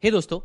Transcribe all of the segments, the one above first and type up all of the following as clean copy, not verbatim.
हे दोस्तों,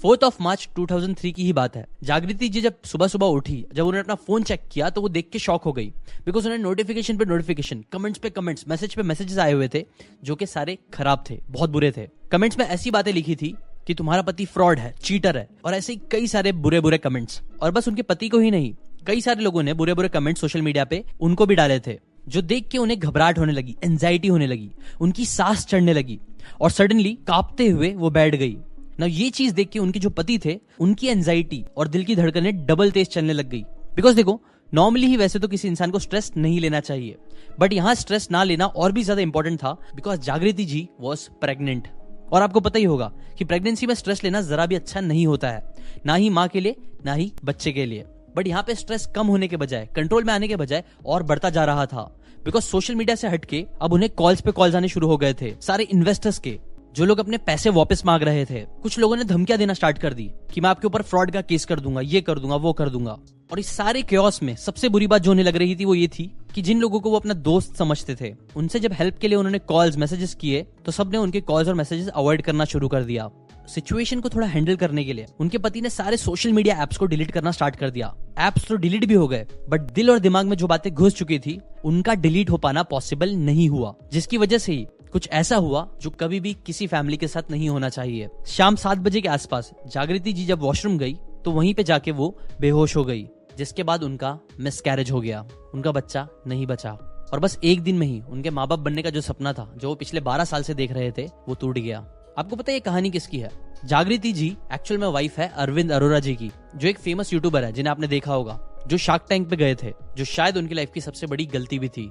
4 मार्च 2003 की ही बात है। जागृति जी जब सुबह सुबह उठी, जब उन्होंने अपना फोन चेक किया तो वो देख के शॉक हो गई, बिकॉज उन्हें नोटिफिकेशन पे नोटिफिकेशन, कमेंट्स पे कमेंट्स, मैसेज पे मैसेजेस आए हुए थे जो कि सारे खराब थे, बहुत बुरे थे। कमेंट्स में ऐसी बातें लिखी थी कि तुम्हारा पति फ्रॉड है, चीटर है, और ऐसे ही कई सारे बुरे बुरे कमेंट्स। और बस उनके पति को ही नहीं, कई सारे लोगों ने बुरे बुरे कमेंट्स सोशल मीडिया पे उनको भी डाले थे, जो देख के उन्हें घबराहट होने लगी, एंजाइटी होने लगी, उनकी सांस चढ़ने लगी और सडनली कांपते हुए वो बैठ गई ना। ये चीज देख के उनके जो पति थे, उनकी एंजाइटी और दिल की धड़कनें डबल तेज चलने लग गई। बिकॉज देखो, नॉर्मली ही वैसे तो किसी इंसान को स्ट्रेस नहीं लेना चाहिए, बट यहां स्ट्रेस ना लेना और भी ज्यादा इंपॉर्टेंट था, बिकॉज जागृति जी वॉज प्रेग्नेंट। और आपको पता ही होगा कि प्रेगनेंसी में स्ट्रेस लेना जरा भी अच्छा नहीं होता है, ना ही माँ के लिए ना ही बच्चे के लिए। बट यहाँ पे स्ट्रेस कम होने के बजाय, कंट्रोल में आने के बजाय और बढ़ता जा रहा था, बिकॉज सोशल मीडिया से हटके अब उन्हें कॉल्स पे कॉल्स आने शुरू हो गए थे, सारे इन्वेस्टर्स के, जो लोग अपने पैसे वापस मांग रहे थे। कुछ लोगों ने धमकियां देना स्टार्ट कर दी कि मैं आपके ऊपर फ्रॉड का केस कर दूंगा, ये कर दूंगा, वो कर दूंगा। और इस सारे क्योस में सबसे बुरी बात जो उन्हें लग रही थी वो ये थी कि जिन लोगों को वो अपना दोस्त समझते थे, उनसे जब हेल्प के लिए उन्होंने कॉल्स मैसेजेस किए तो सबने उनके कॉल्स और मैसेजेस अवॉइड करना शुरू कर दिया। सिचुएशन को थोड़ा हैंडल करने के लिए उनके पति ने सारे सोशल मीडिया एप्स को डिलीट करना स्टार्ट कर दिया। एप्स तो डिलीट भी हो गए, बट दिल और दिमाग में जो बातें घुस चुकी थी उनका डिलीट हो पाना पॉसिबल नहीं हुआ, जिसकी वजह से ही कुछ ऐसा हुआ जो कभी भी किसी फैमिली के साथ नहीं होना चाहिए। शाम 7 बजे के आसपास जागृति जी जब वॉशरूम गई तो वहीं पे जाके वो बेहोश हो गई, जिसके बाद उनका मिसकैरेज हो गया, उनका बच्चा नहीं बचा। और बस एक दिन में ही उनके माँ बाप बनने का जो सपना था, जो वो पिछले 12 साल से देख रहे थे, वो टूट गया। आपको पता है ये कहानी किसकी है? जागृति जी एक्चुअल में वाइफ है अरविंद अरोरा जी की, जो एक फेमस यूट्यूबर है जिन्हें आपने देखा होगा, जो शार्क टैंक पे गए थे, जो शायद उनकी लाइफ की सबसे बड़ी गलती भी थी।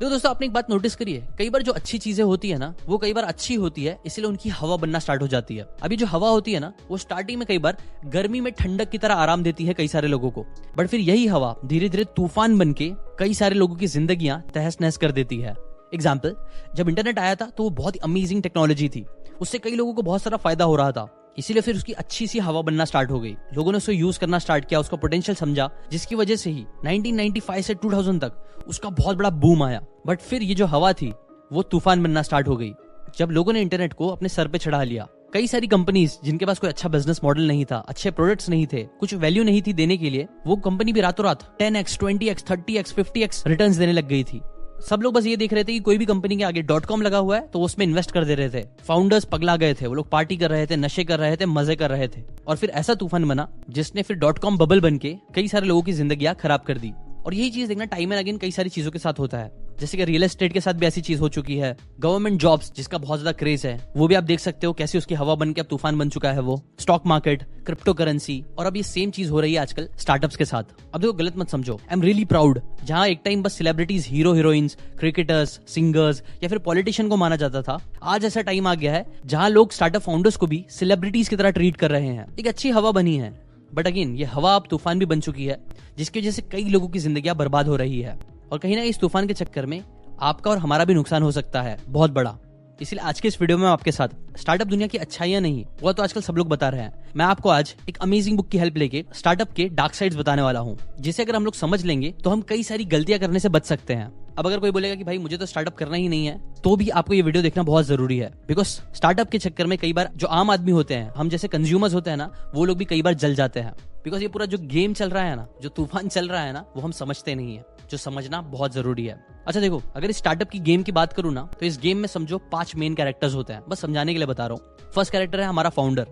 तो दोस्तों, आपने एक बात नोटिस करी है, कई बार जो अच्छी चीजें होती है ना, वो कई बार अच्छी होती है, इसलिए उनकी हवा बनना स्टार्ट हो जाती है। अभी जो हवा होती है ना, वो स्टार्टिंग में कई बार गर्मी में ठंडक की तरह आराम देती है कई सारे लोगों को, बट फिर यही हवा धीरे धीरे तूफान बन के कई सारे लोगों की जिंदगियां तहस नहस कर देती है। एग्जाम्पल, जब इंटरनेट आया था तो वो बहुत ही अमेजिंग टेक्नोलॉजी थी, उससे कई लोगों को बहुत सारा फायदा हो रहा था, इसीलिए फिर उसकी अच्छी सी हवा बनना स्टार्ट हो गई। लोगों ने उसे यूज करना स्टार्ट किया, उसका पोटेंशियल समझा, जिसकी वजह से ही 1995 से 2000 तक उसका बहुत बड़ा बूम आया। बट फिर ये जो हवा थी वो तूफान बनना स्टार्ट हो गई, जब लोगों ने इंटरनेट को अपने सर पे चढ़ा लिया। कई सारी कंपनीज जिनके पास कोई अच्छा बिजनेस मॉडल नहीं था, अच्छे प्रोडक्ट्स नहीं थे, कुछ वैल्यू नहीं थी देने के लिए, वो कंपनी भी रातों रात 10x, 20x, 30x, 50x returns देने लग गई थी। सब लोग बस ये देख रहे थे कि कोई भी कंपनी के आगे .com लगा हुआ है तो उसमें इन्वेस्ट कर दे रहे थे। फाउंडर्स पगला गए थे, वो लोग पार्टी कर रहे थे, नशे कर रहे थे, मजे कर रहे थे, और फिर ऐसा तूफान बना जिसने फिर .com बबल बन के कई सारे लोगों की जिंदगियां खराब कर दी। और यही चीज देखना टाइम एंड अगेन कई सारी चीजों के साथ होता है, जैसे कि रियल एस्टेट के साथ भी ऐसी चीज हो चुकी है। गवर्नमेंट जॉब्स जिसका बहुत ज्यादा क्रेज है, वो भी आप देख सकते हो कैसी उसकी हवा बन के अब तूफान बन चुका है। वो स्टॉक मार्केट, क्रिप्टो करेंसी, और अब ये सेम चीज हो रही है आजकल स्टार्टअप्स के साथ। अब देखो, गलत मत समझो, आई एम रियली प्राउड, जहां एक टाइम बस celebrities, hero heroines, cricketers, singers या फिर पॉलिटिशियन को माना जाता था, आज ऐसा टाइम आ गया है जहां लोग स्टार्टअप फाउंडर्स को भी सेलिब्रिटीज की तरह ट्रीट कर रहे हैं। एक अच्छी हवा बनी है, बट अगेन ये हवा अब तूफान भी बन चुकी है, जिसकी वजह से कई लोगों की जिंदगियां बर्बाद हो रही है। और कहीं ना इस तूफान के चक्कर में आपका और हमारा भी नुकसान हो सकता है, बहुत बड़ा। इसलिए आज के इस वीडियो में आपके साथ स्टार्टअप दुनिया की अच्छाइयां नहीं, वो तो आजकल सब लोग बता रहे हैं, मैं आपको आज एक अमेजिंग बुक की हेल्प लेके स्टार्टअप के डार्क साइड्स बताने वाला हूँ, जिसे अगर हम लोग समझ लेंगे तो हम कई सारी गलतियां करने से बच सकते हैं। अब अगर कोई बोलेगा कि भाई मुझे तो स्टार्टअप करना ही नहीं है, तो भी आपको ये वीडियो देखना बहुत जरूरी है, बिकॉज स्टार्टअप के चक्कर में कई बार जो आम आदमी होते हैं, हम जैसे कंज्यूमर्स होते हैं ना, वो लोग भी कई बार जल जाते हैं। बिकॉज ये पूरा जो गेम चल रहा है ना, जो तूफान चल रहा है ना, वो हम समझते नहीं है, जो समझना बहुत जरूरी है। अच्छा देखो, अगर इस स्टार्टअप की गेम की बात करूँ ना, तो इस गेम में समझो 5 मेन कैरेक्टर्स होते हैं, बस समझाने के लिए बता रहा हूँ। फर्स्ट कैरेक्टर है हमारा फाउंडर,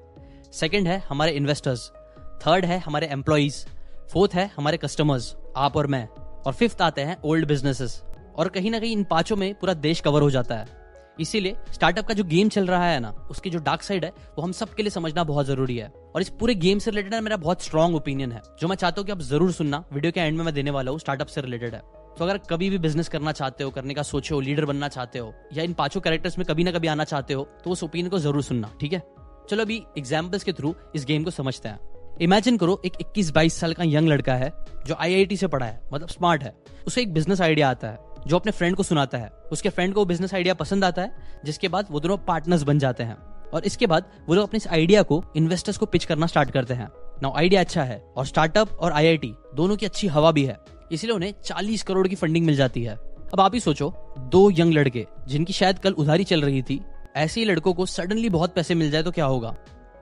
सेकंड है हमारे इन्वेस्टर्स, थर्ड है हमारे एम्प्लॉइज, फोर्थ है हमारे कस्टमर्स, आप और मैं, और फिफ्थ आते हैं ओल्ड बिजनेसेस। और कहीं ना कहीं इन 5 में पूरा देश कवर हो जाता है। इसीलिए स्टार्टअप का जो गेम चल रहा है ना, उसकी जो डार्क साइड है वो हम सब के लिए समझना बहुत जरूरी है। और इस पूरे गेम से रिलेटेड मेरा बहुत स्ट्रॉन्ग ओपिनियन है, जो मैं चाहता हूँ कि आप जरूर सुनना। वीडियो के एंड में मैं देने वाला हूँ, स्टार्टअप से रिलेटेड है। तो अगर कभी भी बिजनेस करना चाहते हो, करने का सोचे हो, लीडर बनना चाहते हो, या इन 5 कैरेक्टर्स में कभी ना कभी आना चाहते हो, तो उस ओपिनियन को जरूर सुनना, ठीक है? चलो अभी एग्जाम्पल्स के थ्रू इस गेम को समझते हैं। इमेजिन करो, एक 21-22 साल का यंग लड़का है जो IIT से पढ़ा है, मतलब स्मार्ट है। उसे एक बिजनेस आइडिया आता है, जो अपने फ्रेंड को सुनाता है। उसके फ्रेंड को बिजनेस आइडिया पसंद आता है, जिसके बाद वो दोनों पार्टनर्स बन जाते हैं। और इसके बाद वो लोग अपने इस आइडिया को इन्वेस्टर्स को पिच करना स्टार्ट करते हैं। नाउ आइडिया अच्छा है, और स्टार्टअप और IIT दोनों की अच्छी हवा भी है, इसलिए उन्हें 40 करोड़ की फंडिंग मिल जाती है। अब आप ही सोचो, 2 यंग लड़के जिनकी शायद कल उधारी चल रही थी, ऐसे ही लड़कों को सडनली बहुत पैसे मिल जाए तो क्या होगा?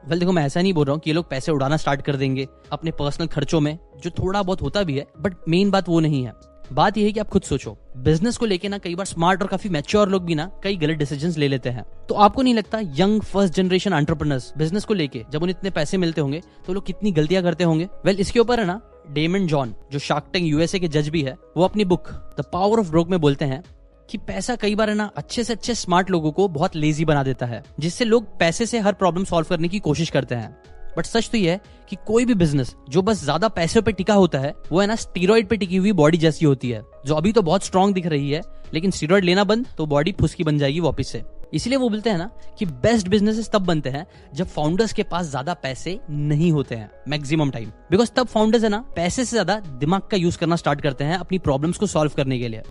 वेल देखो, मैं ऐसा नहीं बोल रहा हूँ कि ये लोग पैसे उड़ाना स्टार्ट कर देंगे अपने पर्सनल खर्चों में, जो थोड़ा बहुत होता भी है, बट मेन बात वो नहीं है। बात यह है कि आप खुद सोचो, बिजनेस को लेके ना कई बार स्मार्ट और काफी मैच्योर लोग भी ना कई गलत डिसीजंस ले लेते हैं। तो आपको नहीं लगता young first generation entrepreneurs business को लेके जब उन्हें इतने पैसे मिलते होंगे तो लोग कितनी गलतियां करते होंगे? वेल इसके ऊपर है ना डेमन जॉन, जो शार्क टैंक यूएसए के जज भी है, वो अपनी book the power of broke में बोलते हैं कि पैसा कई बार है ना अच्छे से अच्छे स्मार्ट लोगों को बहुत लेजी बना देता है, जिससे लोग पैसे से हर प्रॉब्लम सॉल्व करने की कोशिश करते हैं। बट सच तो ये है कि कोई भी बिजनेस जो बस ज्यादा पैसे पे टिका होता है वो है ना स्टीरॉइड पे टिकी हुई बॉडी जैसी होती है, जो अभी तो बहुत स्ट्रांग दिख रही है, लेकिन स्टीरॉइड लेना बंद तो बॉडी फुसकी बन जाएगी वापस से। इसीलिए वो बोलते हैं ना कि बेस्ट बिजनेसेस तब बनते हैं जब फाउंडर्स के पास ज्यादा पैसे नहीं होते हैं मैक्सिमम टाइम, बिकॉज तब फाउंडर्स है ना पैसे से ज्यादा दिमाग का यूज करना स्टार्ट करते हैं अपनी प्रॉब्लम्स को सॉल्व करने के लिए।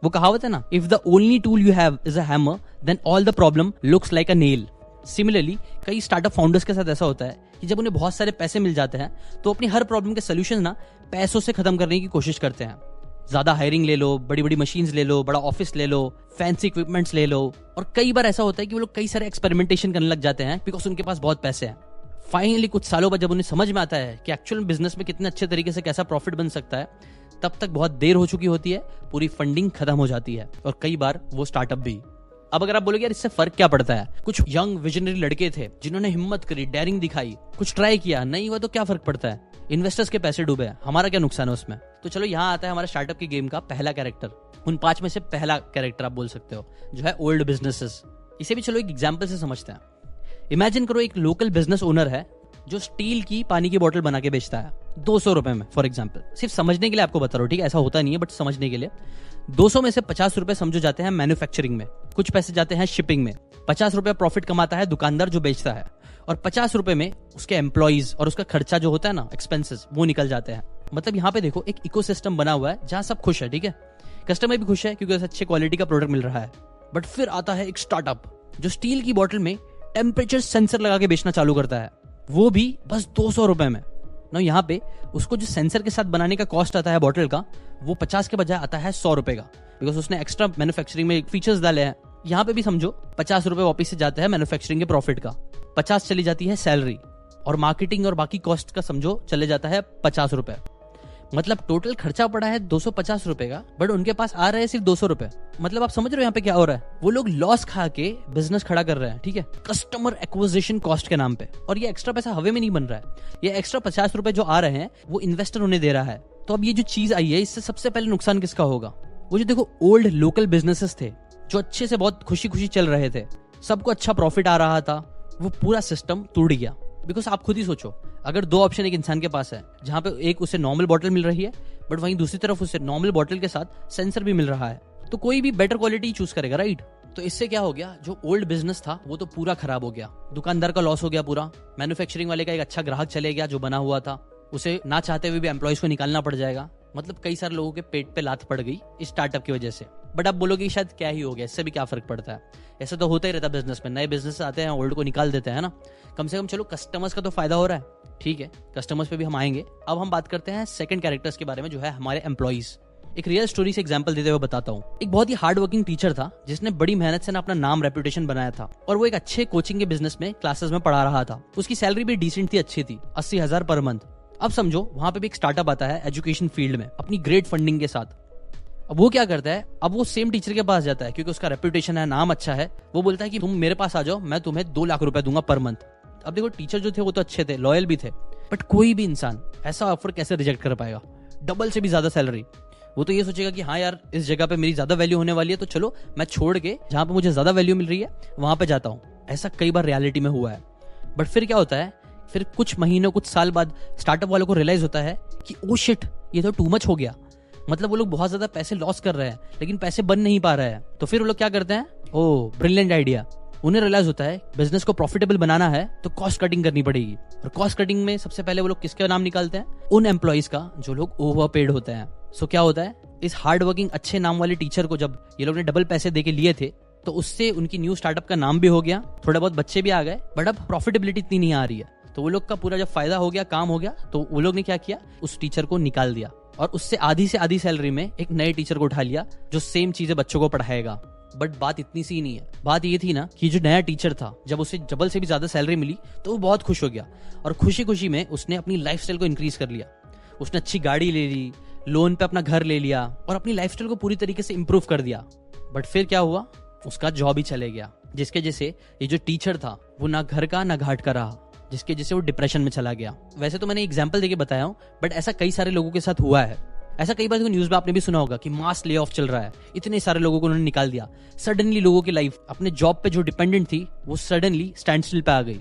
वो कहावत है ना, if the only tool you have is a hammer then all the problem looks like a nail. Similarly कई स्टार्टअप फाउंडर्स के साथ ऐसा होता है कि जब उन्हें बहुत सारे पैसे मिल जाते हैं तो अपनी हर प्रॉब्लम के सोल्यूशन ना पैसों से खत्म करने की कोशिश करते हैं। ज्यादा हायरिंग ले लो, बड़ी बड़ी मशीन्स ले लो, बड़ा ऑफिस ले लो, फैंसी इक्विपमेंट्स ले लो, और कई बार ऐसा होता है कि वो लोग कई सारे एक्सपेरिमेंटेशन करने लग जाते हैं बिकॉज उनके पास बहुत पैसे हैं। फाइनली कुछ सालों बाद जब उन्हें समझ में आता है कि एक्चुअल बिजनेस में कितने अच्छे तरीके से कैसा प्रॉफिट बन सकता है, तब तक बहुत देर हो चुकी होती है, पूरी फंडिंग खत्म हो जाती है और कई बार वो स्टार्टअप भी। अब अगर आप बोलोगे यार इससे फर्क क्या पड़ता है, कुछ यंग विजनरी लड़के थे जिन्होंने हिम्मत करी, डेयरिंग दिखाई, कुछ ट्राई किया, नहीं हुआ तो क्या फर्क पड़ता है, इन्वेस्टर्स के पैसे डूबे, हमारा क्या नुकसान है उसमें? तो चलो यहाँ आता है हमारा स्टार्टअप की गेम का पहला कैरेक्टर, उन 5 में से पहला कैरेक्टर आप बोल सकते हो, जो है ओल्ड बिजनेसेस। इसे भी चलो एक एग्जाम्पल से समझते हैं। इमेजिन करो एक लोकल बिजनेस ओनर है जो स्टील की पानी की बोतल बना के बेचता है 200 रुपए में, फॉर एग्जाम्पल। सिर्फ समझने के लिए आपको बता रहा हूँ, ठीक है, ऐसा होता नहीं है बट समझने के लिए। 200 में से 50 रुपए समझो जाते हैं मैन्युफैक्चरिंग में, कुछ पैसे जाते हैं शिपिंग में, 50 रुपए प्रॉफिट कमाता है दुकानदार जो बेचता है, और 50 रुपए में उसके एम्प्लॉइज और उसका खर्चा जो होता है ना एक्सपेंसेस, वो निकल जाते हैं। मतलब यहाँ पे देखो एक इकोसिस्टम बना हुआ है जहां सब खुश है, ठीक है, कस्टमर भी खुश है क्योंकि उसे अच्छे क्वालिटी का प्रोडक्ट मिल रहा है। बट फिर आता है एक स्टार्टअप जो स्टील की बोतल में टेम्परेचर सेंसर लगा के बेचना चालू करता है, वो भी बस 200 रुपए में ना। यहाँ पे उसको जो सेंसर के साथ बनाने का कॉस्ट आता है बोतल का, वो 50 के बजाय आता है 100 रुपए का, बिकॉज उसने एक्स्ट्रा मैन्युफैक्चरिंग में फीचर्स डाले हैं। यहाँ पे भी समझो 50 रुपए वापिस से जाते हैं मैन्युफैक्चरिंग के प्रॉफिट का, 50 चली जाती है सैलरी, और मार्केटिंग और बाकी कॉस्ट का समझो चले जाता है 50 रुपए। मतलब टोटल खर्चा पड़ा है 250 रुपए का, बट उनके पास आ रहे हैं सिर्फ 200 रुपए। मतलब आप समझ रहे हो यहाँ पे क्या हो रहा है, वो लोग लॉस खा के बिजनेस खड़ा कर रहे हैं, ठीक है, कस्टमर एक्विजिशन कॉस्ट के नाम पे। और ये एक्स्ट्रा पैसा हवे में नहीं बन रहा है, ये एक्स्ट्रा 50 रुपए जो आ रहे हैं वो इन्वेस्टर उन्हें दे रहा है। तो अब ये जो चीज आई है, इससे सबसे पहले नुकसान किसका होगा? वो जो देखो ओल्ड लोकल बिजनेसेस थे जो अच्छे से बहुत खुशी खुशी चल रहे थे, सबको अच्छा प्रॉफिट आ रहा था, वो पूरा सिस्टम टूट गया। बिकॉज आप खुद ही सोचो, अगर 2 ऑप्शन एक इंसान के पास है, जहां पे एक उसे नॉर्मल बॉटल मिल रही है बट वहीं दूसरी तरफ उसे नॉर्मल बॉटल के साथ सेंसर भी मिल रहा है, तो कोई भी बेटर क्वालिटी चूज करेगा, राइट? तो इससे क्या हो गया, जो ओल्ड बिजनेस था वो तो पूरा खराब हो गया, दुकानदार का लॉस हो गया पूरा, मैन्युफैक्चरिंग वाले का एक अच्छा ग्राहक चले गया जो बना हुआ था, उसे ना चाहते हुए भी एम्प्लॉइज को निकालना पड़ जाएगा। मतलब कई सारे लोगों के पेट पे लात पड़ गई इस स्टार्टअप की वजह से। बट आप बोलोगे शायद क्या ही हो गया, इससे भी क्या फर्क पड़ता है? ऐसा तो होता ही रहता है बिजनेस में, नए बिजनेस आते हैं ओल्ड को निकाल देते हैं ना। कम से कम चलो कस्टमर्स का तो फायदा हो रहा है, ठीक है, कस्टमर्स पे भी हम आएंगे। अब हम बात करते हैं सेकंड कैरेक्टर्स के बारे में, जो है हमारे एम्प्लॉइज। एक रियल स्टोरी से एग्जांपल देते हुए बताता हूँ। एक बहुत ही हार्ड वर्किंग टीचर था जिसने बड़ी मेहनत से ना अपना नाम रेपुटेशन बनाया था, और वो एक अच्छे कोचिंग के बिजनेस में क्लासेस में पढ़ा रहा था। उसकी सैलरी भी डिसेंट थी, अच्छी थी, 80,000 पर मंथ। अब समझो वहां पे भी एक स्टार्टअप आता है एजुकेशन फील्ड में अपनी ग्रेट फंडिंग के साथ। अब वो क्या करता है, अब वो सेम टीचर के पास जाता है क्योंकि उसका रेपुटेशन है, नाम अच्छा है। वो बोलता है कि तुम मेरे पास आ जाओ, मैं तुम्हें 2 लाख रुपए दूंगा पर मंथ। अब देखो टीचर जो थे वो तो अच्छे थे, लॉयल भी थे, बट कोई भी इंसान ऐसा ऑफर कैसे रिजेक्ट कर पाएगा? डबल से भी ज्यादा सैलरी। वो तो ये सोचेगा कि हाँ यार इस जगह पे मेरी ज्यादा वैल्यू होने वाली है, तो चलो मैं छोड़ के जहां पे मुझे ज्यादा वैल्यू मिल रही है वहां पे जाता हूँ। ऐसा कई बार रियलिटी में हुआ है। बट फिर क्या होता है, फिर कुछ महीनों कुछ साल बाद स्टार्टअप वालों को रियलाइज होता है कि ओ शिट, ये तो टू मच हो गया। मतलब वो लोग बहुत ज्यादा पैसे लॉस कर रहे हैं लेकिन पैसे बन नहीं पा रहे हैं। तो फिर वो लोग क्या करते हैं, ओ ब्रिलियंट आइडिया। उन्हें रियलाइज होता है बिजनेस को प्रॉफिटेबल बनाना है तो कॉस्ट कटिंग करनी पड़ेगी। और कॉस्ट कटिंग में सबसे पहले वो लोग किसका नाम निकालते हैं? उन एम्प्लॉइज का जो लोग ओवरपेड होते हैं। सो क्या होता है, इस हार्ड वर्किंग अच्छे नाम वाले टीचर को जब ये लोग ने डबल पैसे देके लिए थे, तो उससे उनकी न्यू स्टार्टअप का नाम भी हो गया, थोड़े बहुत बच्चे भी आ गए, बट अब प्रॉफिटेबिलिटी इतनी नहीं आ रही है। तो वो लोग का पूरा जब फायदा हो गया, काम हो गया, तो वो लोग ने क्या किया, उस टीचर को निकाल दिया और उससे आधी से आधी सैलरी में एक नए टीचर को उठा लिया जो सेम चीजें बच्चों को पढ़ाएगा। बट बात इतनी सी नहीं है। बात ये थी ना कि जो नया टीचर था, जब उसे डबल से भी ज्यादा सैलरी मिली तो वो बहुत खुश हो गया और खुशी खुशी में उसने अपनी लाइफस्टाइल को इंक्रीज कर लिया। उसने अच्छी गाड़ी ले ली, लोन पे अपना घर ले लिया और अपनी लाइफस्टाइल को पूरी तरीके से इंप्रूव कर दिया। बट फिर क्या हुआ, उसका जॉब ही चले गया, जिसके जैसे ये जो टीचर था वो ना घर का ना घाट का रहा, जिसके जैसे वो डिप्रेशन में चला गया। वैसे तो मैंने एग्जाम्पल देके बताया हूँ, बट ऐसा कई सारे लोगों के साथ हुआ है। ऐसा कई बार न्यूज में आपने भी सुना होगा कि मास ले ऑफ चल रहा है, इतने सारे लोगों को उन्होंने निकाल दिया। सडनली लोगों की लाइफ अपने जॉब पे जो डिपेंडेंट थी वो सडनली स्टैंड स्टिल पे आ गई।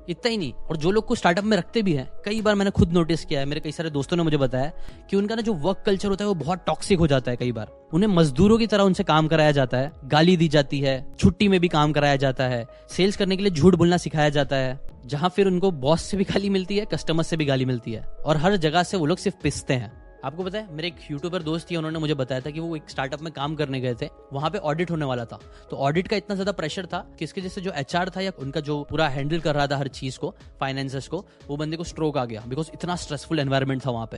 इतना ही नहीं, और जो लोग को स्टार्टअप में रखते भी हैं, कई बार मैंने खुद नोटिस किया है, मेरे कई सारे दोस्तों ने मुझे बताया कि उनका ना जो वर्क कल्चर होता है वो बहुत टॉक्सिक हो जाता है। कई बार उन्हें मजदूरों की तरह उनसे काम कराया जाता है, गाली दी जाती है, छुट्टी में भी काम कराया जाता है, सेल्स करने के लिए झूठ बोलना सिखाया जाता है, जहां फिर उनको बॉस से भी गाली मिलती है, कस्टमर से भी गाली मिलती है, और हर जगह से वो लोग सिर्फ पिसते हैं। आपको पता है, मेरे एक यूट्यूबर दोस्त थी, उन्होंने मुझे बताया था कि वो एक स्टार्टअप में काम करने गए थे, वहां पे ऑडिट होने वाला था। तो ऑडिट का इतना ज्यादा प्रेशर था कि इसके जैसे जो एचआर था या उनका जो पूरा हैंडल कर रहा था हर चीज को, फाइनेंसेस को, वो बंदे को स्ट्रोक आ गया, बिकॉज इतना स्ट्रेसफुल एनवायरनमेंट था वहां पे।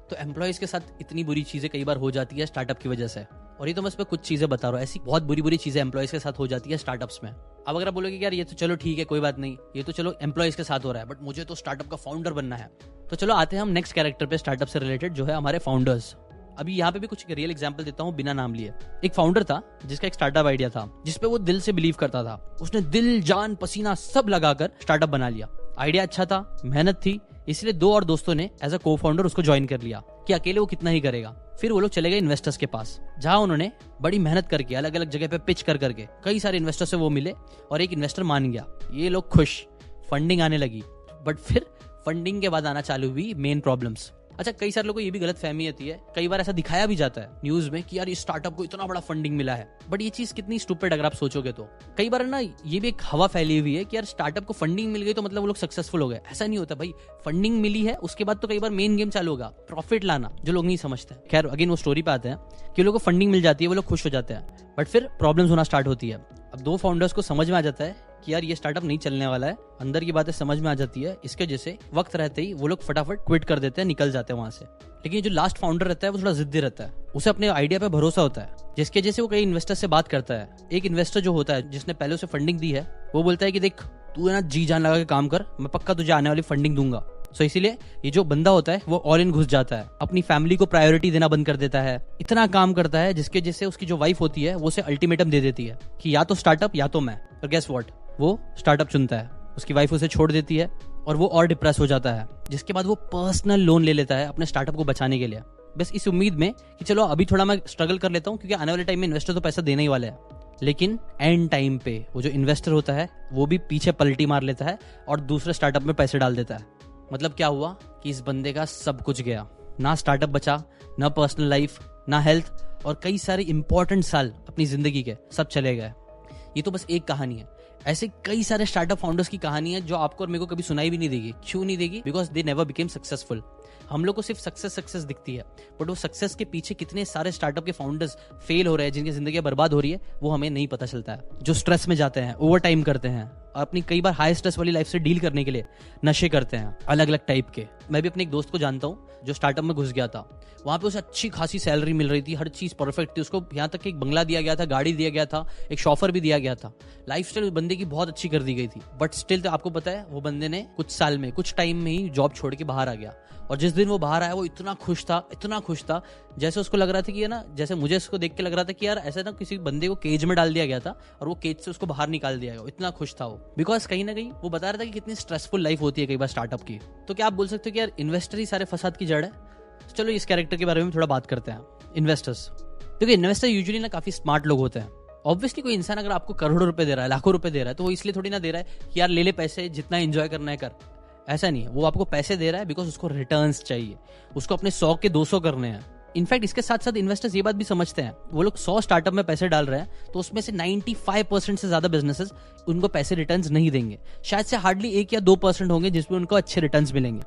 तो एम्प्लॉयज के साथ इतनी बुरी चीजें कई बार हो जाती है स्टार्टअप की वजह से। और ये तो मैं इस पे कुछ चीजें बता रहा हूँ, ऐसी बहुत बुरी बुरी चीजें एम्प्लॉयज के साथ हो जाती है स्टार्टअप्स में। अब अगर आप बोलोगे कि यार ये तो चलो ठीक है, कोई बात नहीं, ये तो चलो एम्प्लॉयज के साथ हो रहा है, बट मुझे तो स्टार्टअप का फाउंडर बनना है। तो चलो आते हैं हम नेक्स्ट कैरेक्टर पे स्टार्टअप से रिलेटेड, जो है हमारे फाउंडर्स। अभी यहाँ पे भी कुछ रियल एग्जांपल देता हूँ बिना नाम लिए। एक फाउंडर था जिसका एक स्टार्टअप आइडिया था, जिसपे वो दिल से बिलीव करता था। उसने दिल जान पसीना सब लगाकर स्टार्टअप बना लिया। आइडिया अच्छा था, मेहनत थी, इसलिए दो और दोस्तों ने एज अ को फाउंडर उसको ज्वाइन कर लिया कि अकेले वो कितना ही करेगा। फिर वो लोग चले गए इन्वेस्टर्स के पास, जहां उन्होंने बड़ी मेहनत करके अलग अलग जगह पे पिच कर करके कई सारे इन्वेस्टर से वो मिले और एक इन्वेस्टर मान गया। ये लोग खुश, फंडिंग आने लगी। बट फिर फंडिंग के बाद आना चालू हुई मेन प्रॉब्लम्स। अच्छा, कई सारे लोगों को ये भी गलत फहमी होती है, कई बार ऐसा दिखाया भी जाता है न्यूज में कि यार इस स्टार्टअप को इतना बड़ा फंडिंग मिला है, बट ये चीज कितनी स्टूपिड अगर आप सोचोगे तो। कई बार ना ये भी एक हवा फैली हुई है कि यार स्टार्टअप को फंडिंग मिल गई तो मतलब वो लोग सक्सेसफुल हो गए। ऐसा नहीं होता भाई, फंडिंग मिली है उसके बाद तो कई बार मेन गेम चालू होगा, प्रॉफिट लाना, जो लोग नहीं समझते। खैर अगेन वो स्टोरी पे आते हैं कि लोगों को फंडिंग मिल जाती है, वो लोग खुश हो जाते हैं, बट फिर प्रॉब्लम्स होना स्टार्ट होती है। अब दो फाउंडर्स को समझ में आ जाता है कि यार ये स्टार्टअप नहीं चलने वाला है, अंदर की बातें समझ में आ जाती है, इसके जैसे वक्त रहते ही वो लोग फटाफट क्विट कर देते हैं, निकल जाते हैं वहां से। लेकिन जो लास्ट फाउंडर रहता है वो थोड़ा जिद्दी रहता है, उसे अपने आइडिया पे भरोसा होता है, जिसके जैसे वो कई इन्वेस्टर से बात करता है। एक इन्वेस्टर जो होता है जिसने पहले उसे फंडिंग दी है, वो बोलता है कि देख तू है ना जी जान लगा के काम कर, मैं पक्का तुझे आने वाली फंडिंग दूंगा। सो इसीलिए ये जो बंदा होता है वो ऑल इन घुस जाता है, अपनी फैमिली को प्रायोरिटी देना बंद कर देता है, इतना काम करता है जिसके जैसे उसकी जो वाइफ होती है वो उसे अल्टीमेटम दे देती है कि या तो स्टार्टअप या तो मैं। और गेस व्हाट, वो स्टार्टअप चुनता है, उसकी वाइफ उसे छोड़ देती है और वो और डिप्रेस हो जाता है, जिसके बाद वो पर्सनल लोन ले लेता है अपने स्टार्टअप को बचाने के लिए, बस इस उम्मीद में कि चलो अभी थोड़ा मैं स्ट्रगल कर लेता हूँ क्योंकि आने वाले टाइम में इन्वेस्टर तो पैसा देने ही वाले हैं। लेकिन एंड टाइम पे वो जो इन्वेस्टर होता है वो भी पीछे पलटी मार लेता है और दूसरे स्टार्टअप में पैसे डाल देता है। मतलब क्या हुआ कि इस बंदे का सब कुछ गया, ना स्टार्टअप बचा, ना पर्सनल लाइफ, ना हेल्थ, और कई सारे इंपॉर्टेंट साल अपनी जिंदगी के सब चले गए। ये तो बस एक कहानी है, ऐसे कई सारे स्टार्टअप फाउंडर्स की कहानी है जो आपको और मेरे को कभी सुनाई भी नहीं देगी। क्यों नहीं देगी? Because they never became successful. हम लोग को सिर्फ सक्सेस दिखती है, बट वो सक्सेस के पीछे कितने सारे स्टार्टअप के फाउंडर्स फेल हो रहे हैं, जिनकी जिंदगी बर्बाद हो रही है, वो हमें नहीं पता चलता है। जो स्ट्रेस में जाते हैं, ओवर टाइम करते हैं, और अपनी कई बार हाई स्ट्रेस वाली लाइफ से डील करने के लिए नशे करते हैं अलग अलग टाइप के। मैं भी अपने एक दोस्त को जानता हूँ जो स्टार्टअप में घुस गया था, वहां पे उसे अच्छी खासी सैलरी मिल रही थी, हर चीज परफेक्ट थी, उसको यहाँ तक कि एक बंगला दिया गया था, गाड़ी दिया गया था, एक शॉफर भी दिया गया था, लाइफस्टाइल बंदे की बहुत अच्छी कर दी गई थी। बट स्टिल तो आपको पता है वो बंदे ने कुछ साल में, कुछ टाइम में ही जॉब छोड़ के बाहर आ गया। और जिस दिन वो बाहर आया वो इतना खुश था जैसे उसको लग रहा था कि ना, जैसे मुझे इसको देख के लग रहा था कि यार ऐसा ना किसी बंदे को केज में डाल दिया गया था और वो केज से उसको बाहर निकाल दिया गया। इतना खुश था वो, बिकॉज कहीं ना कहीं वो बता रहा था कि कितनी स्ट्रेसफुल लाइफ होती है कई बार स्टार्टअप की। तो क्या आप बोल सकते हो कि यार इन्वेस्टर ही सारे फसाद की जड़ है? चलो इस कैरेक्टर के बारे में थोड़ा बात करते हैं, इन्वेस्टर्स। क्योंकि इन्वेस्टर यूजुअली ना काफी स्मार्ट लोग होते हैं। ऑब्वियसली कोई इंसान अगर आपको करोड़ों रुपए दे रहा है, लाखों रुपए दे रहा है, तो वो इसलिए थोड़ी ना दे रहा है कि यार ले ले पैसे, जितना एंजॉय करना है कर। ऐसा नहीं है, वो आपको पैसे दे रहा है बिकॉज उसको रिटर्न्स चाहिए, उसको अपने 100 के 200 करने हैं। इनफैक्ट इसके साथ साथ इन्वेस्टर्स ये बात भी समझते हैं, वो लोग 100 स्टार्टअप में पैसे डाल रहे हैं तो उसमें से 95% से ज्यादा बिजनेसेस उनको पैसे रिटर्न्स नहीं देंगे। शायद से हार्डली 1 या 2% होंगे जिसमें उनको अच्छे रिटर्न्स मिलेंगे।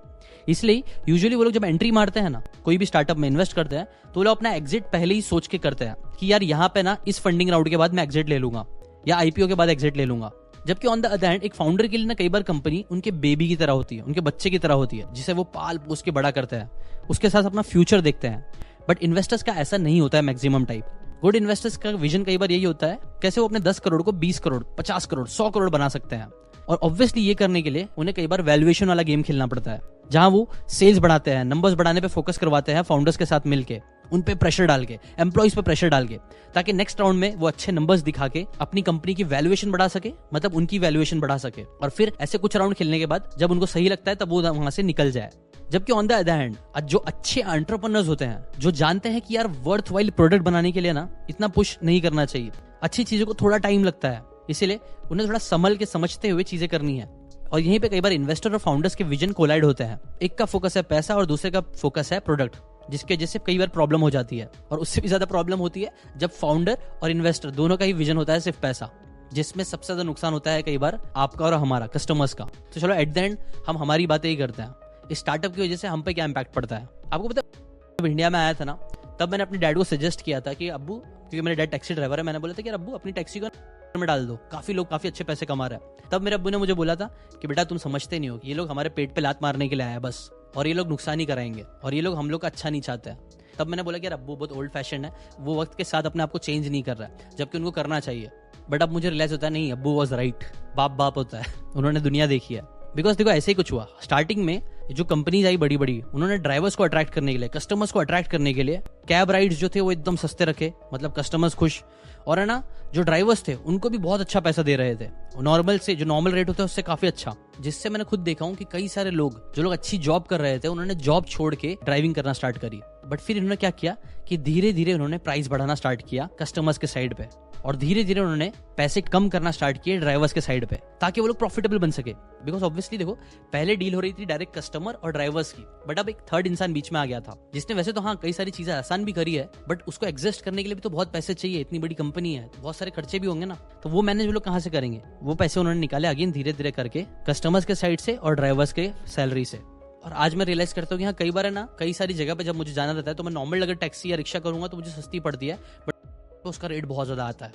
इसलिए यूजुअली वो लोग जब एंट्री मारते हैं ना, कोई भी स्टार्टअप में इन्वेस्ट करते हैं, तो वो लोग अपना एग्जिट पहले ही सोच के करते हैं कि यार यहाँ पे ना इस फंडिंग राउंड के बाद मैं एग्जिट ले लूंगा या आईपीओ के बाद एग्जिट ले लूंगा। जबकि ऑन द अदर हैंड एक फाउंडर के लिए ना कई बार कंपनी उनके बेबी की तरह होती है, उनके बच्चे की तरह होती है, जिसे वो पाल पोस के बड़ा करते हैं, उसके साथ अपना फ्यूचर देखते हैं। बट इन्वेस्टर्स का ऐसा नहीं होता है मैक्सिमम टाइप। गुड इन्वेस्टर्स का विजन कई बार यही होता है कैसे वो अपने 10 करोड़ को 20 करोड़ 50 करोड़ 100 करोड़ बना सकते हैं। और ऑब्वियसली ये करने के लिए उन्हें कई बार वैल्यूएशन वाला गेम खेलना पड़ता है, जहां वो सेल्स बढ़ाते हैं, नंबर्स बढ़ाने पे फोकस करवाते हैं फाउंडर्स के साथ मिलके, उन पे प्रेशर डाल के, एम्प्लॉइज पे प्रेशर डाल के, ताकि नेक्स्ट राउंड में वो अच्छे नंबर्स दिखा के अपनी कंपनी की वैल्यूएशन बढ़ा सके, मतलब उनकी वैल्यूएशन बढ़ा सके। और फिर ऐसे कुछ राउंड खेलने के बाद जब उनको सही लगता है तब वो वहां से निकल जाए। जबकि ऑन द अदर हैंड जो अच्छे एंटरप्रेन्योर्स होते हैं, जो जानते हैं कि यार वर्थ वाइल प्रोडक्ट बनाने के लिए ना इतना पुश नहीं करना चाहिए, अच्छी चीजों को थोड़ा टाइम लगता है, इसीलिए उन्हें थोड़ा संभल के समझते हुए चीजें करनी है। और यहीं पे कई बार इन्वेस्टर और फाउंडर्स के विजन कोलाइड होते हैं। एक का फोकस है पैसा और दूसरे का फोकस है प्रोडक्ट, जिसके वजह से कई बार प्रॉब्लम हो जाती है। और उससे भी ज्यादा प्रॉब्लम होती है जब फाउंडर और इन्वेस्टर दोनों का ही विजन होता है सिर्फ पैसा, जिसमें सबसे ज्यादा नुकसान होता है कई बार आपका और हमारा, कस्टमर्स का। तो चलो एट द एंड हम हमारी बातें ही करते हैं। इस स्टार्टअप की वजह से हम पे क्या इम्पैक्ट पड़ता है आपको पता है? जब इंडिया में आया था ना, तब मैंने अपने डैड को सजेस्ट किया था कि अब्बू, क्योंकि मेरे डैड टैक्सी ड्राइवर है, मैंने बोला था कि अब्बू अपनी टैक्सी को में डाल दो, काफी लोग काफी अच्छे पैसे कमा रहे हैं। तब मेरे अब्बू ने मुझे बोला था कि बेटा तुम समझते नहीं हो, ये लोग हमारे पेट पे लात मारने के लिए आया बस, और ये लोग नुकसान ही कराएंगे, और ये लोग हम लोग का अच्छा नहीं चाहते हैं। तब मैंने बोला कि यार अब्बू बहुत ओल्ड फैशन है, वो वक्त के साथ अपने आप को चेंज नहीं कर रहा है, जबकि उनको करना चाहिए। बट अब मुझे रियलाइज होता है नहीं, अब्बू वॉज राइट, बाप होता है, उन्होंने दुनिया देखी है। बिकॉज देखो ऐसे ही कुछ हुआ, स्टार्टिंग में जो कंपनीज आई बड़ी बड़ी, उन्होंने ड्राइवर्स को अट्रैक्ट करने के लिए, कस्टमर्स को अट्रैक्ट करने के लिए कैब राइड्स जो थे वो एकदम सस्ते रखे, मतलब कस्टमर्स खुश, और है ना जो ड्राइवर्स थे उनको भी बहुत अच्छा पैसा दे रहे थे, नॉर्मल से जो नॉर्मल रेट होता है उससे काफी अच्छा। जिससे मैंने खुद देखा हूं कि कई सारे लोग जो लोग अच्छी जॉब कर रहे थे उन्होंने जॉब छोड़ के ड्राइविंग करना स्टार्ट करी। बट फिर इन्होंने क्या किया कि धीरे धीरे उन्होंने प्राइस बढ़ाना स्टार्ट किया कस्टमर्स के साइड पे, और धीरे धीरे उन्होंने पैसे कम करना स्टार्ट किए ड्राइवर्स के साइड पे, ताकि वो लोग प्रॉफिटेबल बन सके। बिकॉज ऑब्वियसली देखो पहले डील हो रही थी डायरेक्ट कस्टमर और ड्राइवर्स की, बट अब एक थर्ड इंसान बीच में आ गया था, जिसने वैसे तो हाँ कई सारी चीजें आसान भी करी है, बट उसको एग्जिस्ट करने के लिए भी तो बहुत पैसे चाहिए, इतनी बड़ी कंपनी है, बहुत सारे खर्चे भी होंगे ना, तो वो मैनेज वो लोग कहाँ से करेंगे? वो पैसे उन्होंने निकाले अगेन धीरे धीरे करके कस्टमर्स के साइड से और ड्राइवर्स के सैलरी से। और आज मैं रियलाइज करता हूँ कि हाँ कई बार है ना, कई सारी जगह पे जब मुझे जाना रहता है तो मैं नॉर्मल अगर टैक्सी या रिक्शा करूंगा तो मुझे सस्ती पड़ती है, बट उसका रेट बहुत ज्यादा आता है।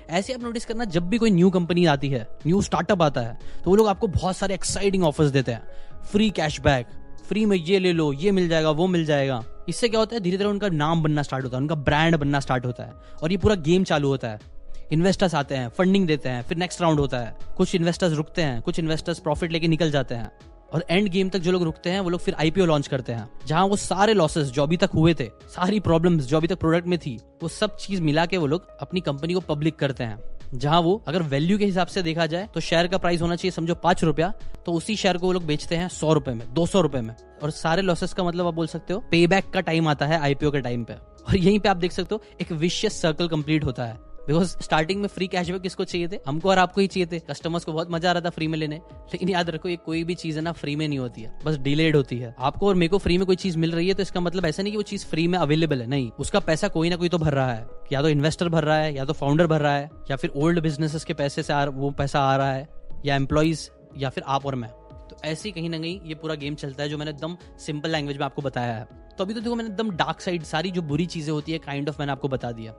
ऐसे आप नोटिस करना, जब भी कोई न्यू कंपनी आती है, न्यू स्टार्टअप आता है, तो वो लोग आपको बहुत सारे एक्साइटिंग ऑफर्स देते हैं, फ्री कैशबैक, फ्री में ये ले लो, ये मिल जाएगा, वो मिल जाएगा। इससे क्या होता है, धीरे धीरे उनका नाम बनना स्टार्ट होता है, उनका ब्रांड बनना स्टार्ट होता है, और ये पूरा गेम चालू होता है। इन्वेस्टर्स आते हैं, फंडिंग देते हैं, फिर नेक्स्ट राउंड होता है, कुछ इन्वेस्टर्स रुकते हैं, कुछ इन्वेस्टर्स प्रॉफिट लेके निकल जाते हैं, और एंड गेम तक जो लोग रुकते हैं वो लोग फिर आईपीओ लॉन्च करते हैं, जहां वो सारे लॉसेस जो अभी तक हुए थे, सारी प्रॉब्लम्स जो अभी तक प्रोडक्ट में थी, वो सब चीज मिला के वो लोग अपनी कंपनी को पब्लिक करते हैं, जहां वो अगर वैल्यू के हिसाब से देखा जाए तो शेयर का प्राइस होना चाहिए समझो 5 रुपया, तो उसी शेयर को वो लोग बेचते हैं 100 रुपए में, 200 रुपए में। और सारे लॉसेस का मतलब आप बोल सकते हो पे बैक का टाइम आता है आईपीओ के टाइम पे। और यहीं पे आप देख सकते हो एक विशियस सर्कल कंप्लीट होता है, बिकॉज स्टार्टिंग में फ्री कैशबैक किसको चाहिए थे? हमको और आपको ही चाहिए थे, कस्टमर्स को बहुत मजा आ रहा था फ्री में लेने। लेकिन याद रखो ये कोई भी चीज है ना फ्री में नहीं होती है, बस डिलेड होती है। आपको और मेरे को फ्री में कोई चीज मिल रही है तो इसका मतलब ऐसा नहीं कि वो चीज फ्री में अवेलेबल है, नहीं, उसका पैसा कोई ना कोई तो भर रहा है, या तो इन्वेस्टर भर रहा है, या तो फाउंडर भर रहा है, या फिर ओल्ड बिजनेसेस के पैसे से वो पैसा आ रहा है, या एम्प्लॉइज, या फिर आप और मैं। तो ऐसे कहीं ना कहीं ये पूरा गेम चलता है, जो मैंने एकदम सिंपल लैंग्वेज में आपको बताया है। तो अभी तो देखो मैंने एकदम डार्क साइड, सारी जो बुरी चीजें होती है काइंड ऑफ मैंने आपको बता दिया।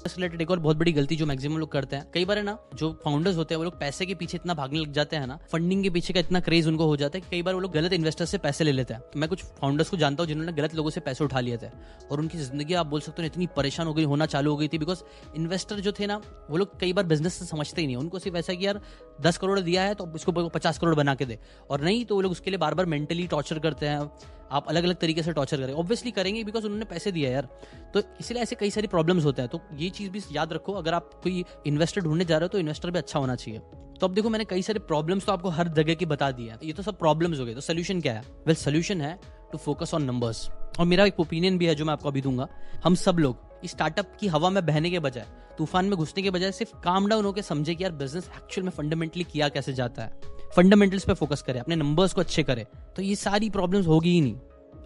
रिलेटेड एक और बहुत बड़ी गलती जो मैक्सिमम लोग करते हैं, कई बार है ना जो फाउंडर्स होते हैं वो लोग पैसे के पीछे इतना भागने लग जाते हैं ना, फंडिंग के पीछे का इतना क्रेज उनको हो जाता है कि कई बार वो लोग गलत इन्वेस्टर से पैसे ले लेते हैं। मैं कुछ फाउंडर्स को जानता हूँ जिन्होंने गलत लोगों से पैसे उठा लिए थे, और उनकी जिंदगी आप बोल सकते हो इतनी परेशान हो गई, होना चालू हो गई थी, बिकॉज इन्वेस्टर जो थे ना वो लोग कई बार बिजनेस से समझते ही नहीं, उनको सिर्फ ऐसा कि यार 10 करोड़ दिया है तो इसको 50 करोड़ बना के दे, और नहीं तो वो लोग उसके लिए बार बार मेंटली टॉर्चर करते हैं। आप अलग अलग तरीके से टॉर्चर करें, ऑब्वियसली करेंगे बिकॉज उन्होंने पैसे दिया यार, तो इसलिए ऐसे कई सारी प्रॉब्लम्स होते हैं। तो ये चीज भी याद रखो, अगर आप कोई इन्वेस्टर ढूंढने जा रहे हो तो इन्वेस्टर भी अच्छा होना चाहिए। तो अब देखो मैंने कई सारे प्रॉब्लम्स तो आपको हर जगह की बता दी है, ये तो सब प्रॉब्लम्स हो गए, तो सोल्यूशन क्या है? वेल सोल्यूशन है टू फोकस ऑन नंबर्स। और मेरा एक ओपिनियन भी है जो मैं आपको अभी दूंगा। हम सब लोग इस स्टार्टअप की हवा में बहने के बजाय, तूफान में घुसने के बजाय सिर्फ काम डाउन होकर समझे कि यार बिजनेस एक्चुअल में फंडामेंटली किया कैसे जाता है, फंडामेंटल्स पे फोकस करें, अपने नंबर्स को अच्छे करें, तो ये सारी प्रॉब्लम्स होगी ही नहीं।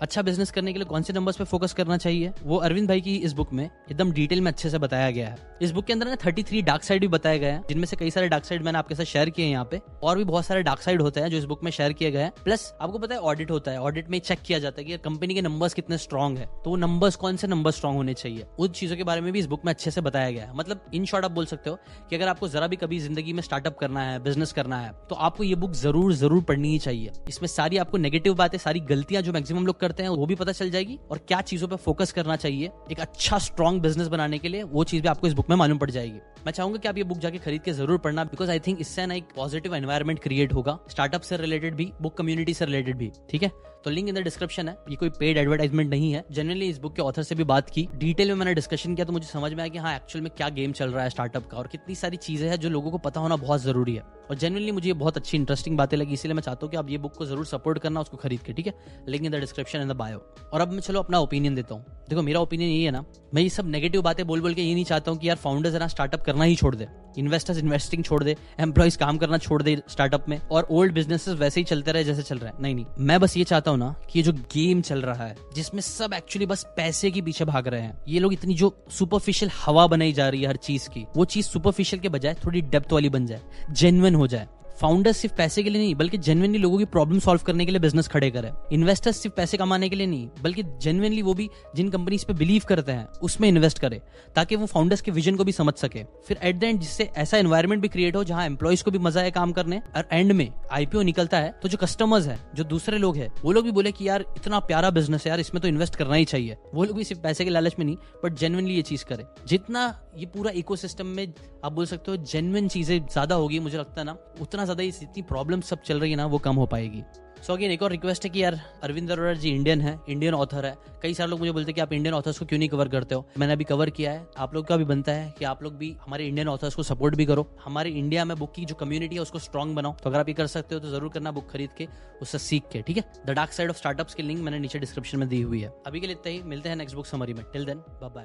अच्छा बिजनेस करने के लिए कौन से नंबर्स पे फोकस करना चाहिए, वो अरविंद भाई की इस बुक में एकदम डिटेल में अच्छे से बताया गया है। इस बुक के अंदर ना 33 डार्क साइड भी बताए गए हैं, जिनमें से कई सारे डार्क साइड मैंने आपके साथ शेयर किए हैं यहाँ पे, और भी बहुत सारे डार्क साइड होते हैं जो इस बुक में शेयर किए गए हैं। प्लस आपको पता है ऑडिट होता है, ऑडिट में चेक किया जाता है कि कंपनी के नंबर्स कितने स्ट्रॉन्ग है, तो वो नंबर्स कौन से नंबर स्ट्रॉन्ग होने चाहिए, उन चीजों के बारे में भी इस बुक में अच्छे से बताया गया है। मतलब इन शॉर्ट आप बोल सकते हो कि अगर आपको जरा भी कभी जिंदगी में स्टार्टअप करना है, बिजनेस करना है, तो आपको ये बुक जरूर पढ़नी ही चाहिए। इसमें सारी आपको नेगेटिव बातें, सारी गलतियां जो मैक्सिमम लोग करते हैं वो भी पता चल जाएगी, और क्या चीजों पे फोकस करना चाहिए एक अच्छा स्ट्रॉन्ग बिजनेस बनाने के लिए, वो चीज भी आपको इस बुक में मालूम पड़ जाएगी। मैं चाहूंगा कि आप ये बुक जाके खरीद के जरूर पढ़ना, बिकॉज आई थिंक इससे ना एक पॉजिटिव एनवायरनमेंट क्रिएट होगा, स्टार्टअप से रिलेटेड भी, बुक कम्युनिटी से रिलेटेड भी। ठीक है, तो लिंक इन द डिस्क्रिप्शन है। ये कोई पेड एडवर्टाइजमेंट नहीं है, जनरली इस बुक के ऑथर से भी बात की, डिटेल में मैंने डिस्कशन किया, तो मुझे समझ में आया कि हाँ एक्चुअल में क्या गेम चल रहा है स्टार्टअप का, और कितनी सारी चीजें हैं जो लोगों को पता होना बहुत जरूरी है। और जेन्युइनली मुझे ये बहुत अच्छी इंटरेस्टिंग बातें लगी, इसलिए मैं चाहता हूँ कि आप ये बुक को जरूर सपोर्ट करना, उसको खरीद के। ठीक है, link in the description in the bio. और अब मैं चलो अपना ओपिनियन देता हूँ। देखो मेरा ओपिनियन यही है ना, मैं ये सब नेगेटिव बातें बोल बोल के ये नहीं चाहता हूँ कि यार फाउंडर्स है ना स्टार्टअप करना ही छोड़ दे, इन्वेस्टर्स इन्वेस्टिंग छोड़ दे, एम्प्लॉइज काम करना छोड़ दे स्टार्टअप में, और ओल्ड बिजनेसेस वैसे ही चलते रहे जैसे चल रहा है। नहीं, मैं बस ये चाहता हूँ ना कि ये जो गेम चल रहा है जिसमें सब एक्चुअली बस पैसे के पीछे भाग रहे हैं, ये लोग इतनी जो सुपरफिशियल हवा बनाई जा रही है हर चीज की, वो चीज सुपरफिशियल के बजाय थोड़ी डेप्थ वाली बन जाए, जेन्युइन हो जाए। फाउंडर्स सिर्फ पैसे के लिए नहीं बल्कि जेन्युइनली लोगों की प्रॉब्लम सॉल्व करने के लिए बिजनेस खड़े करे। इन्वेस्टर्स सिर्फ पैसे कमाने के लिए नहीं बल्कि जेन्युइनली वो भी जिन कंपनीज पे बिलीव करते हैं उसमें इन्वेस्ट करे, ताकि वो फाउंडर्स के विजन को भी समझ सके। फिर एट द एंड जिससे ऐसा एनवायरनमेंट भी क्रिएट हो जहां एम्प्लॉइज को भी मजा आए काम करने, और एंड में आईपीओ निकलता है तो जो कस्टमर्स है, जो दूसरे लोग हैं, वो लोग भी बोले कि यार इतना प्यारा बिजनेस है यार, इसमें तो इन्वेस्ट करना ही चाहिए। वो लोग भी सिर्फ पैसे के लालच में नहीं बट जेन्युइनली ये चीज करे। जितना ये पूरा इकोसिस्टम में आप बोल सकते हो जेन्युइन चीजें ज्यादा होगी, मुझे लगता है ना उतना ज्यादा इतनी प्रॉब्लम सब चल रही है ना वो कम हो पाएगी। सो अगेन एक और रिक्वेस्ट है कि यार अरविंद अरोड़ा जी इंडियन है, इंडियन ऑथर है। कई सारे लोग मुझे बोलते हैं कि आप इंडियन ऑथर्स को क्यों नहीं कवर करते हो। मैंने अभी कवर किया है, आप लोग का भी बनता है कि आप लोग भी हमारे इंडियन ऑथर्स को सपोर्ट भी करो, हमारे इंडिया में बुक की जो कम्युनिटी है उसको स्ट्रॉन्ग बनाओ। तो अगर आप ये कर सकते हो तो जरूर करना, बुक खरीद के उससे सीख के। ठीक है, the dark side of startups की लिंक मैंने नीचे डिस्क्रिप्शन में दी हुई है। अभी के लिए इतना ही, मिलते हैं नेक्स्ट बुक समरी में। Till then bye bye.